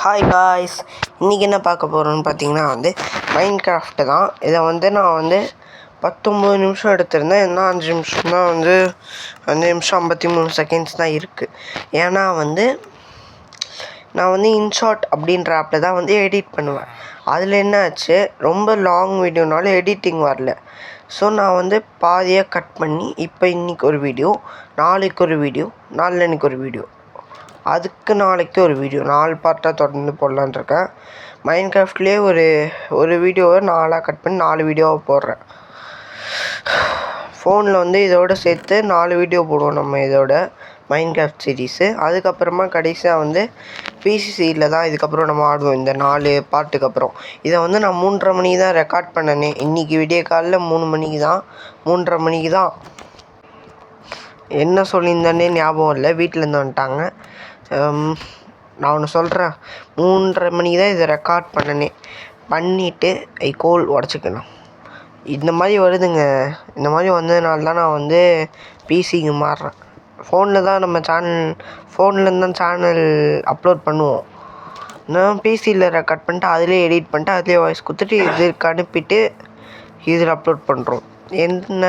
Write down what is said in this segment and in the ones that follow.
Hi guys, இன்றைக்கி என்ன பார்க்க போகிறோன்னு பார்த்தீங்கன்னா மைன்கிராஃப்ட்டு தான். இதை நான் 19 நிமிஷம் எடுத்திருந்தேன். இன்னும் 5 நிமிஷம் தான் 5 நிமிஷம் 53 செகண்ட்ஸ் தான் இருக்குது. ஏன்னா நான் இன்ஷாட் அப்படின்ற ஆப்பில் தான் எடிட் பண்ணுவேன். அதில் என்ன ஆச்சு, ரொம்ப லாங் வீடியோனால எடிட்டிங் வரல. ஸோ நான் பாதியாக கட் பண்ணி இப்போ இன்றைக்கி ஒரு வீடியோ, நாளைக்கு ஒரு வீடியோ, நாளைக்கு ஒரு வீடியோ, அதுக்கு நாளைக்கு ஒரு வீடியோ 4 பார்ட்டாக தொடர்ந்து போடலான்னு இருக்கேன். மைன்கிராஃப்ட்லேயே ஒரு வீடியோவை 4ஆக கட் பண்ணி 4 வீடியோவை போடுறேன். ஃபோனில் இதோடு சேர்த்து 4 வீடியோ போடுவோம் நம்ம இதோட மைன்கிராஃப்ட் சீரீஸு. அதுக்கப்புறமா கடைசியாக பிசிசியில் தான் இதுக்கப்புறம் நம்ம ஆடுவோம். இந்த 4 பார்ட்டுக்கு அப்புறம் இதை நான் 3:30 மணிக்கு தான் ரெக்கார்ட் பண்ணனே. இன்றைக்கி விடிய காலையில் 3:30 மணிக்கு தான் என்ன சொல்லியிருந்தேன்னே ஞாபகம் இல்லை. வீட்டிலேருந்து வந்துட்டாங்க. நான் ஒன்று சொல்கிறேன், 3:30 மணிக்கு தான் இதை ரெக்கார்ட் பண்ணிவிட்டு கோல் உடச்சிக்கலாம். இந்த மாதிரி வருதுங்க. இந்த மாதிரி வந்ததுனால தான் நான் பிசிக்கு மாறுறேன். ஃபோனில் தான் நம்ம ஃபோன்லேருந்து தான் சேனல் அப்லோட் பண்ணுவோம். நான் பிசியில் ரெக்கார்ட் பண்ணிட்டு அதிலே எடிட் பண்ணிட்டு அதிலே வாய்ஸ் கொடுத்துட்டு இதுக்கு அனுப்பிட்டு இதில் அப்லோட் பண்ணுறோம். என்ன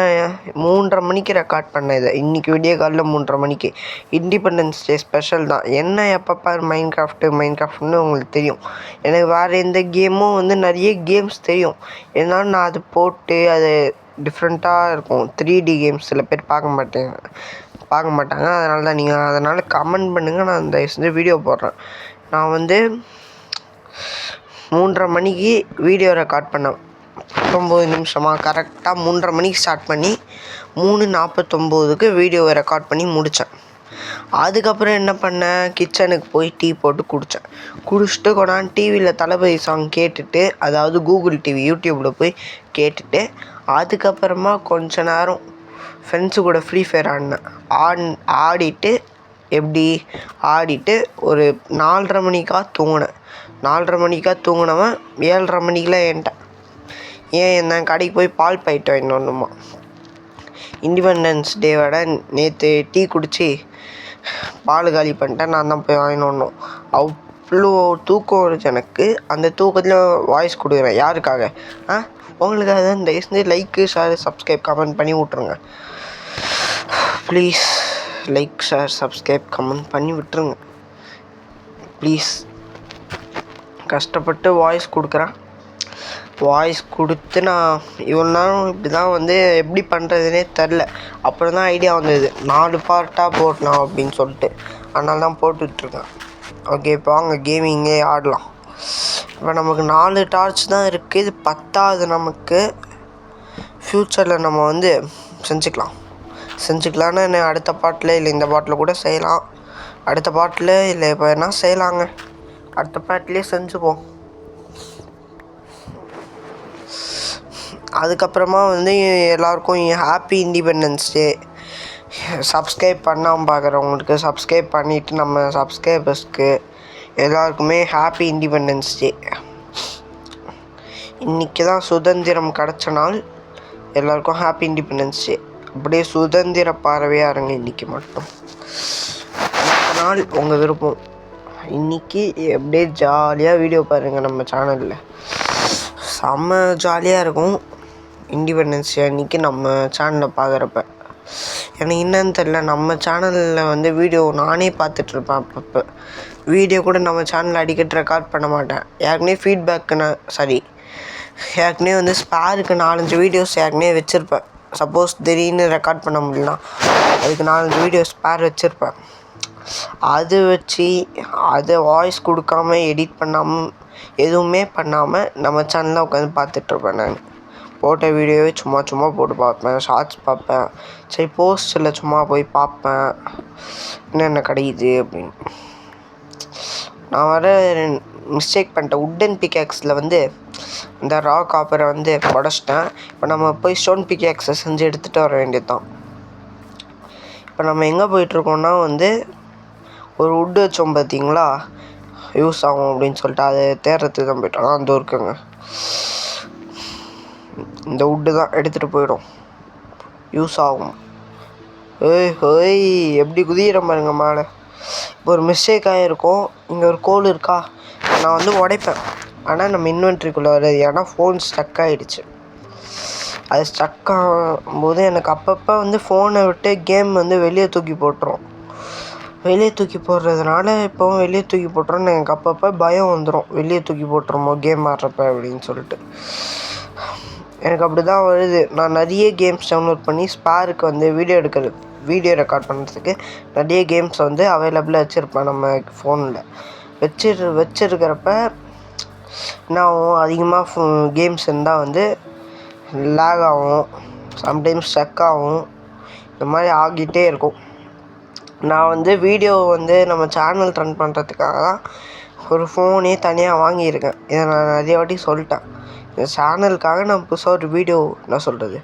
3:30 மணிக்கு ரெக்கார்ட் பண்ண இதை இன்றைக்கி விடிய காலையில் 3:30 மணிக்கு. இண்டிபெண்டன்ஸ் டே ஸ்பெஷல் தான். என்ன எப்பப்போ மைன்கிராஃப்ட்னு உங்களுக்கு தெரியும். எனக்கு வேறு எந்த கேமும் நிறைய கேம்ஸ் தெரியும். இருந்தாலும் நான் அது போட்டு அது டிஃப்ரெண்ட்டாக இருக்கும். 3D கேம்ஸ் சில பேர் பார்க்க மாட்டாங்க. அதனால் கமெண்ட் பண்ணுங்கள். நான் இந்த வீடியோ போடுறேன். நான் 3:30 மணிக்கு வீடியோ ரெக்கார்ட் பண்ணேன். 19 நிமிஷமாக கரெக்டாக 3:30 மணிக்கு ஸ்டார்ட் பண்ணி 3:49க்கு வீடியோவை ரெக்கார்ட் பண்ணி முடித்தேன். அதுக்கப்புறம் என்ன பண்ணேன், கிச்சனுக்கு போய் டீ போட்டு குடிச்சிட்டு கொண்டாந்து டிவியில் தளபதி சாங் கேட்டுட்டு, அதாவது கூகுள் டிவி யூடியூப்பில் போய் கேட்டுட்டு, அதுக்கப்புறமா கொஞ்ச நேரம் ஃப்ரெண்ட்ஸு கூட ஃப்ரீ ஃபயர் ஆடிட்டு ஒரு 4:30 மணிக்காக தூங்கினேன். 4:30 மணிக்காக தூங்கினவன் 7:30 மணிக்கெலாம் ஏன்ட்டேன். நான் கடைக்கு போய் பால் பாயிட்டு வாங்கிட்டு வரணுமா. இண்டிபெண்டன்ஸ் டேவோட நேற்று டீ குடித்து பால் காலி பண்ணிட்டேன். நான் தான் போய் வாங்கிட்டு வரணும். அவ்வளோ தூக்கம் இருந்துச்சு எனக்கு. அந்த தூக்கத்தில் வாய்ஸ் கொடுக்குறேன். யாருக்காக? உங்களுக்காக தான். தயவுசெய்து லைக்கு, ஷேர், சப்ஸ்கிரைப், கமெண்ட் பண்ணி விட்ருங்க please. Like, share, subscribe, comment பண்ணி விட்டுருங்க ப்ளீஸ். கஷ்டப்பட்டு வாய்ஸ் கொடுக்குறேன். வாய்ஸ் கொடுத்து நான் இவ்வளோ நேரம் இப்படி தான் எப்படி பண்ணுறதுனே தெரில. அப்புறம் தான் ஐடியா வந்தது, 4 பார்ட்டாக போடலாம் அப்படின்னு சொல்லிட்டு. அதனால தான் போட்டுட்ருக்கேன். ஓகே, இப்போ வாங்க கேமிங்கே ஆடலாம். இப்போ நமக்கு 4 டார்ச் தான் இருக்குது. இது 10வது நமக்கு. ஃப்யூச்சரில் நம்ம செஞ்சுக்கலான்னு அடுத்த பாட்டில் இல்லை இந்த பாட்டில் கூட செய்யலாம். அடுத்த பாட்டில் இல்லை இப்போ என்ன செய்யலாங்க, அடுத்த பாட்டிலே செஞ்சுப்போம். அதுக்கப்புறமா எல்லாருக்கும் ஹாப்பி இண்டிபெண்டன்ஸ் டே. சப்ஸ்கிரைப் பண்ணாமல் பார்க்குறவங்களுக்கு சப்ஸ்கிரைப் பண்ணிவிட்டு நம்ம சப்ஸ்கிரைபர்ஸ்க்கு எல்லாருக்குமே ஹாப்பி இண்டிபெண்டன்ஸ் டே. இன்றைக்கி தான் சுதந்திரம் கிடச்ச நாள். எல்லாருக்கும் ஹாப்பி இண்டிபெண்டன்ஸ் டே. அப்படியே சுதந்திர பறவையாக இருங்க இன்றைக்கி மட்டும். அடுத்த நாள் உங்கள் விருப்பம். இன்றைக்கி அப்படியே ஜாலியாக வீடியோ பாருங்கள். நம்ம சேனலில் செம்ம ஜாலியாக இருக்கும். இண்டிபெண்டன்ஸ் டே அன்றைக்கி நம்ம சேனலில் பார்க்குறப்ப எனக்கு என்னன்னு தெரில, நம்ம சேனலில் வீடியோ நானே பார்த்துட்ருப்பேன். அப்பப்போ வீடியோ கூட நம்ம சேனலில் அடிக்கடி ரெக்கார்ட் பண்ண மாட்டேன். ஏற்கனவே ஸ்பேருக்கு 4-5 வீடியோஸ் ஏற்கனவே வச்சுருப்பேன். சப்போஸ் திடீர்னு ரெக்கார்ட் பண்ண முடியலனா அதுக்கு 4-5 வீடியோஸ் ஸ்பேர் வச்சுருப்பேன். அது வச்சு அதை வாய்ஸ் கொடுக்காம எடிட் பண்ணாமல் எதுவுமே பண்ணாமல் நம்ம சேனலில் உட்காந்து பார்த்துட்ருப்பேன். நான் போட்ட வீடியோவே சும்மா போட்டு பார்ப்பேன். ஷார்ட்ஸ் பார்ப்பேன். சரி, போஸ்ட்டில் சும்மா போய் பார்ப்பேன் என்னென்ன கிடைக்குது அப்படின்னு. நான் மிஸ்டேக் பண்ணிட்டேன். உட்டன் பிக்காக்ஸில் இந்த ரா காப்பரை உடச்சிட்டேன். இப்போ நம்ம போய் ஸ்டோன் பிக்காக்ஸை செஞ்சு எடுத்துகிட்டு வர வேண்டியது தான். இப்போ நம்ம எங்கே போயிட்டுருக்கோம்னா ஒரு உட்டு வச்சோம் பார்த்தீங்களா, யூஸ் ஆகும் அப்படின்னு சொல்லிட்டு அதை தேடுறதுக்கு தான் போயிட்டோம். அந்த இருக்குங்க, இந்த உட்டு தான் எடுத்துகிட்டு போயிடும், யூஸ் ஆகும். எப்படி குதிக்கிற பாருங்க மேலே. ஒரு மிஸ்டேக் ஆகிருக்கும். இங்கே ஒரு கோல் இருக்கா, நான் வந்து உடைப்பேன். ஆனால் நம்ம இன்வென்ட்ரிக்குள்ளே வராது, ஏன்னா ஃபோன் ஸ்டக் ஆகிடுச்சு. அது ஸ்டக் ஆகும்போது எனக்கு அப்பப்போ வந்து ஃபோனை விட்டு கேம் வந்து வெளியே தூக்கி போட்டுரும். வெளியே தூக்கி போடுறதுனால இப்போவும் வெளியே தூக்கி போட்டுருன்னு எனக்கு அப்பப்போ பயம் வந்துடும், வெளியே தூக்கி போட்டுருமோ கேம் ஆடுறப்ப அப்படின்னு சொல்லிட்டு. எனக்கு அப்படி தான் வருது. நான் நிறைய கேம்ஸ் டவுன்லோட் பண்ணி ஸ்பேருக்கு வந்து வீடியோ ரெக்கார்ட் பண்ணுறதுக்கு நிறைய கேம்ஸ் வந்து அவைலபிளாக வச்சுருப்பேன் நம்ம ஃபோனில். வச்சுருக்கிறப்ப நான் அதிகமாக கேம்ஸ் இருந்தால் வந்து லேக் ஆகும், சம்டைம்ஸ் ஸ்டக் ஆகும், இந்த மாதிரி ஆகிட்டே இருக்கும். நான் வந்து வீடியோ வந்து நம்ம சேனல் ரன் பண்ணுறதுக்காக தான் ஒரு ஃபோனே தனியாக வாங்கியிருக்கேன். இதை நான் நிறைய வாட்டி சொல்லிட்டேன். இந்த சேனலுக்காக நான் புதுசாக ஒரு வீடியோ, என்ன சொல்கிறது,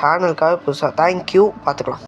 சேனலுக்காக புதுசாக. தேங்க்யூ, பார்த்துக்கலாம்.